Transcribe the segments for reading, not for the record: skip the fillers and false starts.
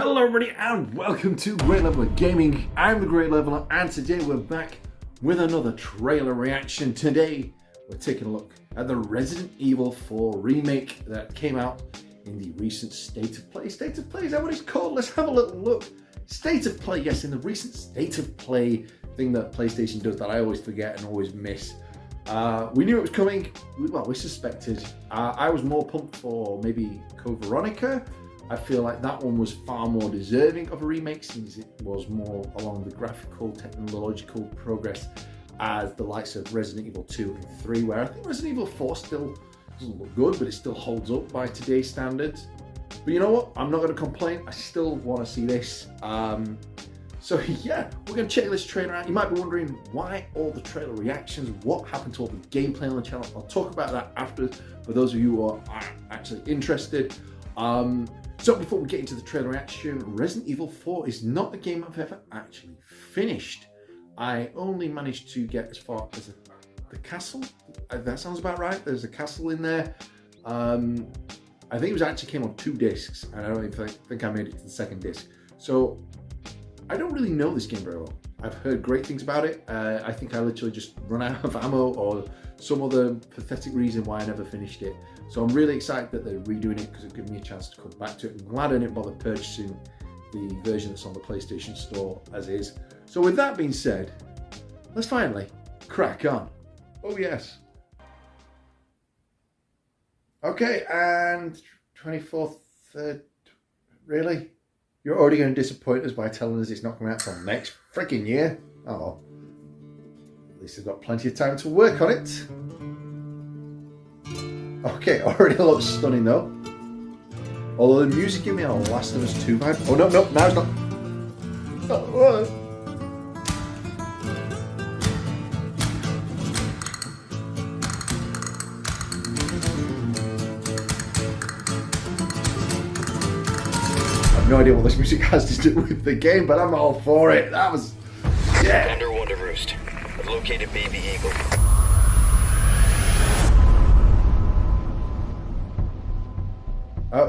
Hello everybody and welcome to Great Leveler Gaming. I'm the Great Leveler and today we're back with another trailer reaction. Today we're taking a look at the Resident Evil 4 remake that came out in the recent State of Play. State of Play, is that what it's called? Let's have a little look. State of Play, yes, in the recent State of Play thing that PlayStation does that I always forget and always miss. We knew it was coming, we suspected. I was more pumped for maybe Code Veronica. I feel like that one was far more deserving of a remake since it was more along the graphical, technological progress as the likes of Resident Evil 2 and 3, where I think Resident Evil 4 still doesn't look good, but it still holds up by today's standards. But you know what? I'm not going to complain. I still want to see this. So yeah, we're going to check this trailer out. You might be wondering why all the trailer reactions, what happened to all the gameplay on the channel. I'll talk about that after for those of you who are actually interested. So before we get into the trailer reaction, Resident Evil 4 is not a game I've ever actually finished. I only managed to get as far as the castle. That sounds about right. There's a castle in there. I think it was actually came on 2 discs, and I don't even think I made it to the 2nd disc. So I don't really know this game very well. I've heard great things about it. I think I literally just run out of ammo or some other pathetic reason why I never finished it. So I'm really excited that they're redoing it because it gives me a chance to come back to it. I'm glad I didn't bother purchasing the version that's on the PlayStation Store as is. So with that being said, let's finally crack on. Oh yes. Okay, and 24th, really? You're already going to disappoint us by telling us it's not coming out until next freaking year? Oh, at least I've got plenty of time to work on it. Okay, already looks stunning though. Although the music gave me a Last of Us 2 vibe. Oh no, now it's not. Oh. No idea what this music has to do with the game, but I'm all for it. That was, yeah. Thunder Wonder Roost. I've located Baby Eagle.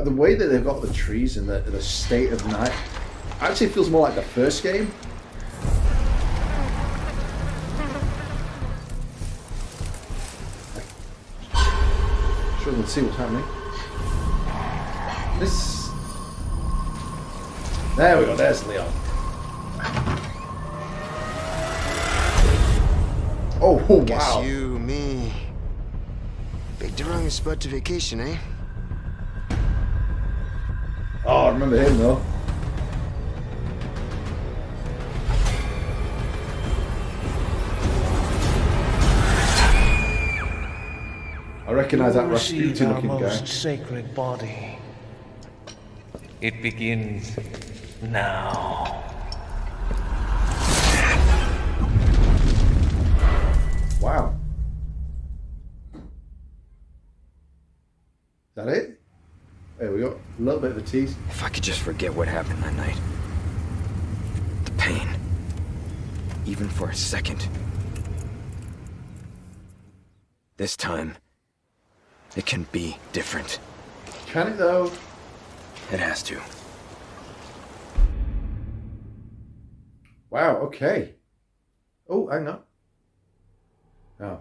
The way that they've got the trees and the state of night actually feels more like the first game. Struggling to see what's happening. There we go, there's Leon. Oh, wow. Guess you, me. Picked the wrong spot to vacation, eh? Oh, I remember him though. I recognise that Rasputin looking guy. Most sacred body. It begins now. Wow. Is that it? There we go. A little bit of a tease. If I could just forget what happened that night. The pain. Even for a second. This time, it can be different. Can it though? It has to. Wow, okay. Oh, hang on. Oh.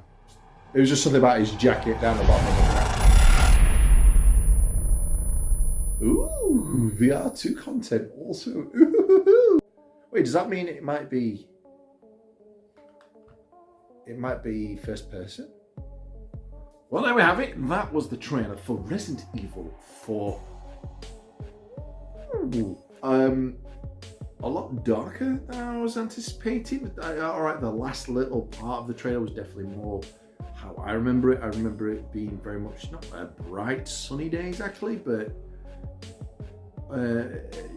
It was just something about his jacket down the bottom of the back. Ooh, VR2 content also. Ooh. Wait, does that mean it might be first person? Well, there we have it. That was the trailer for Resident Evil 4. Ooh. A lot darker than I was anticipating. Alright, the last little part of the trailer was definitely more how I remember it. I remember it being very much not a bright sunny day exactly, but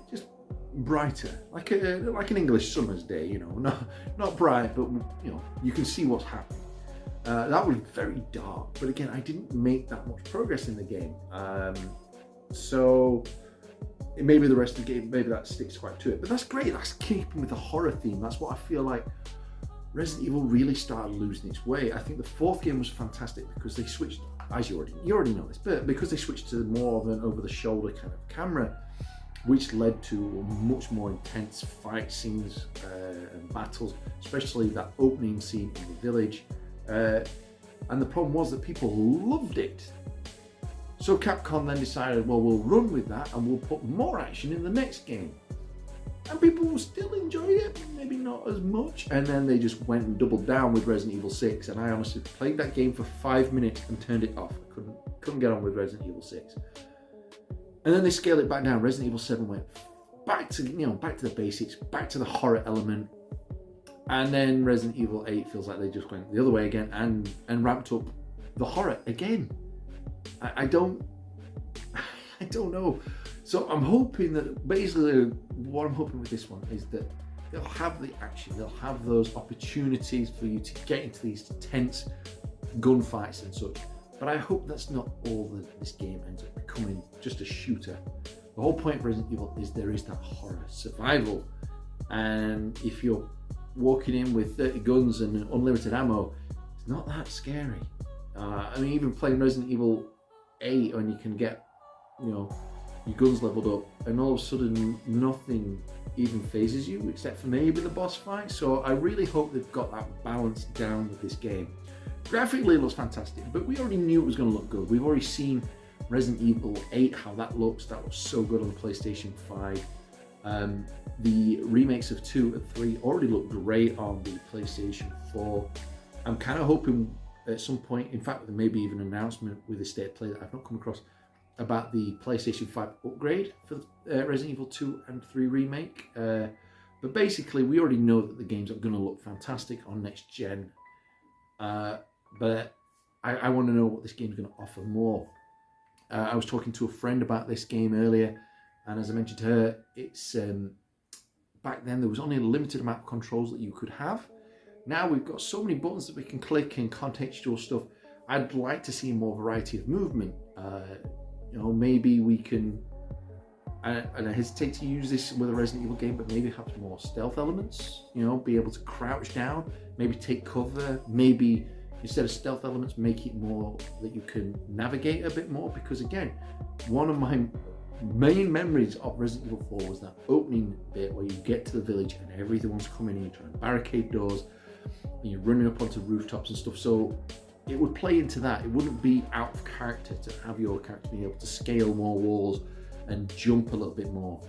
just brighter, like an English summer's day, you know, not bright, but you know, you can see what's happening. That was very dark, but again, I didn't make that much progress in the game, so maybe the rest of the game, maybe that sticks quite to it. But that's great. That's keeping with the horror theme. That's what I feel like Resident Evil really started losing its way. I think the 4th game was fantastic because they switched, as you already know this, but because they switched to more of an over-the-shoulder kind of camera, which led to much more intense fight scenes and battles, especially that opening scene in the village. And the problem was that people loved it. So Capcom then decided, well, we'll run with that and we'll put more action in the next game. And people will still enjoy it, maybe not as much. And then they just went and doubled down with Resident Evil 6. And I honestly played that game for 5 minutes and turned it off. I couldn't get on with Resident Evil 6. And then they scaled it back down. Resident Evil 7 went back to the basics, back to the horror element. And then Resident Evil 8 feels like they just went the other way again and ramped up the horror again. I don't know. So I'm hoping that basically what I'm hoping with this one is that they'll have the action, they'll have those opportunities for you to get into these tense gunfights and such. But I hope that's not all that this game ends up becoming, just a shooter. The whole point of Resident Evil is there is that horror survival. And if you're walking in with 30 guns and unlimited ammo, it's not that scary. I mean, even playing Resident Evil 8 when you can get, your guns leveled up and all of a sudden nothing even phases you except for maybe the boss fight. So I really hope they've got that balance down with this game. Graphically it looks fantastic, but we already knew it was going to look good. We've already seen Resident Evil 8, how that looks. That looks so good on the PlayStation 5. The remakes of 2 and 3 already look great on the PlayStation 4. I'm kind of hoping at some point, in fact, there may be even an announcement with the State of Play that I've not come across about the PlayStation 5 upgrade for Resident Evil 2 and 3 remake. But basically, we already know that the games are going to look fantastic on next gen. But I want to know what this game is going to offer more. I was talking to a friend about this game earlier, and as I mentioned to her, it's back then there was only a limited amount of controls that you could have. Now we've got so many buttons that we can click and contextual stuff. I'd like to see more variety of movement. Maybe we can, and I hesitate to use this with a Resident Evil game, but maybe have more stealth elements, be able to crouch down, maybe take cover, maybe instead of stealth elements, make it more that you can navigate a bit more. Because again, one of my main memories of Resident Evil 4 was that opening bit where you get to the village and everyone's coming in, you're trying to barricade doors, and you're running up onto rooftops and stuff. So it would play into that. It wouldn't be out of character to have your character being able to scale more walls and jump a little bit more.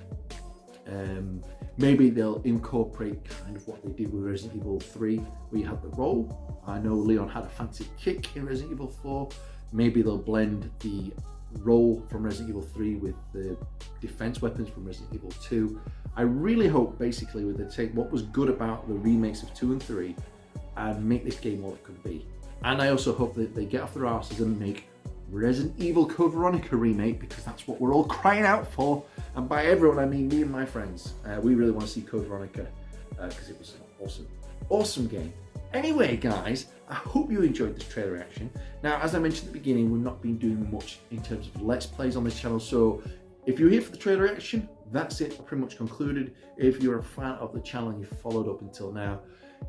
Maybe they'll incorporate kind of what they did with Resident Evil 3, where you had the roll. I know Leon had a fancy kick in Resident Evil 4. Maybe they'll blend the roll from Resident Evil 3 with the defense weapons from Resident Evil 2. I really hope basically they take what was good about the remakes of 2 and 3 and make this game what it could be. And I also hope that they get off their asses and make Resident Evil Code Veronica remake, because that's what we're all crying out for. And by everyone, I mean me and my friends. We really want to see Code Veronica because it was an awesome game. Anyway, guys, I hope you enjoyed this trailer reaction. Now, as I mentioned at the beginning, we've not been doing much in terms of Let's Plays on this channel. So if you're here for the trailer reaction, that's it, pretty much concluded. If you're a fan of the channel and you've followed up until now,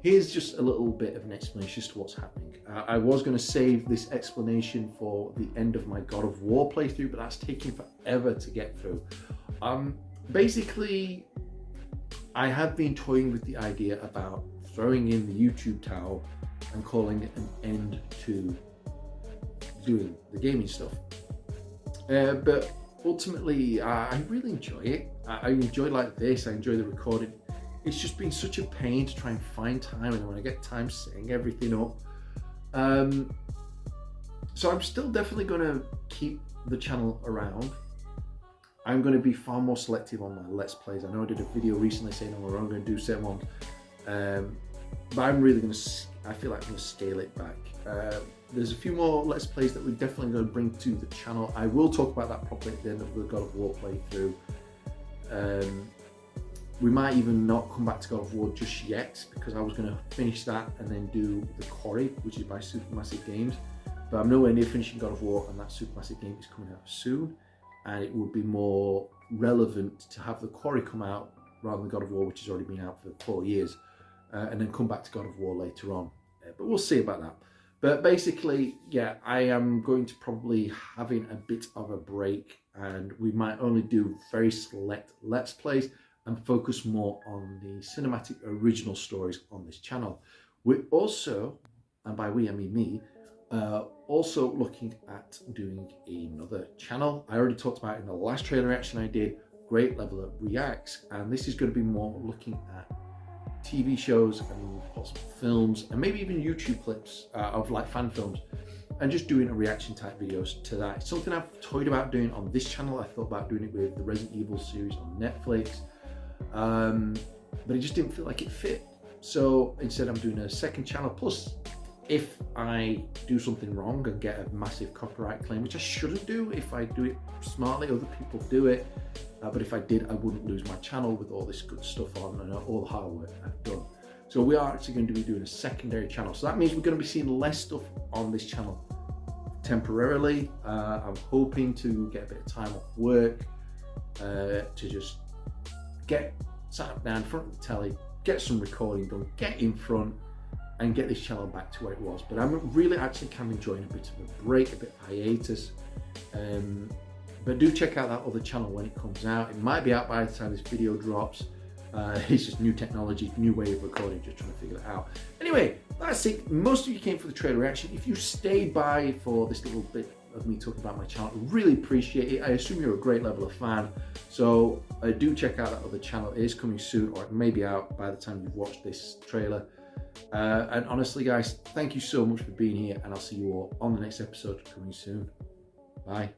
here's just a little bit of an explanation as to what's happening. I was going to save this explanation for the end of my God of War playthrough, but that's taking forever to get through. Basically, I have been toying with the idea about throwing in the YouTube towel and calling it an end to doing the gaming stuff. But ultimately, I really enjoy it. I enjoy like this, I enjoy the recording. It's just been such a pain to try and find time, and when I get time, setting everything up. So I'm still definitely going to keep the channel around. I'm going to be far more selective on my Let's Plays. I know I did a video recently saying, we're only going to do certain ones. But I'm really going to, I feel like I'm going to scale it back. There's a few more Let's Plays that we're definitely going to bring to the channel. I will talk about that properly at the end of the God of War playthrough. We might even not come back to God of War just yet, because I was going to finish that and then do The Quarry, which is by Supermassive Games. But I'm nowhere near finishing God of War, and that Supermassive game is coming out soon. And it would be more relevant to have The Quarry come out rather than God of War, which has already been out for 4 years, and then come back to God of War later on. But we'll see about that. But basically, yeah, I am going to probably having a bit of a break and we might only do very select Let's Plays and focus more on the cinematic original stories on this channel. We're also, and by we I mean me, also looking at doing another channel. I already talked about it in the last trailer reaction I did, Great Leveler Reacts, and this is going to be more looking at TV shows and possible films, and maybe even YouTube clips of like fan films, and just doing a reaction type videos to that. It's something I've toyed about doing on this channel. I thought about doing it with the Resident Evil series on Netflix, but it just didn't feel like it fit. So instead I'm doing a second channel. Plus, if I do something wrong and get a massive copyright claim, which I shouldn't do if I do it smartly, other people do it, but if I did, I wouldn't lose my channel with all this good stuff on and all the hard work I've done. So we are actually going to be doing a secondary channel. So that means we're going to be seeing less stuff on this channel temporarily. I'm hoping to get a bit of time off work to just get sat down in front of the telly, get some recording done, get in front, and get this channel back to where it was. But I'm really actually kind of enjoying a bit of a break, a bit of hiatus. But do check out that other channel when it comes out. It might be out by the time this video drops. It's just new technology, new way of recording, just trying to figure it out. Anyway, that's it. Most of you came for the trailer reaction. If you stayed by for this little bit of me talking about my channel, I really appreciate it. I assume you're a Great Leveler fan. So do check out that other channel. It is coming soon, or it may be out by the time you've watched this trailer. And honestly, guys, thank you so much for being here, and I'll see you all on the next episode coming soon. Bye.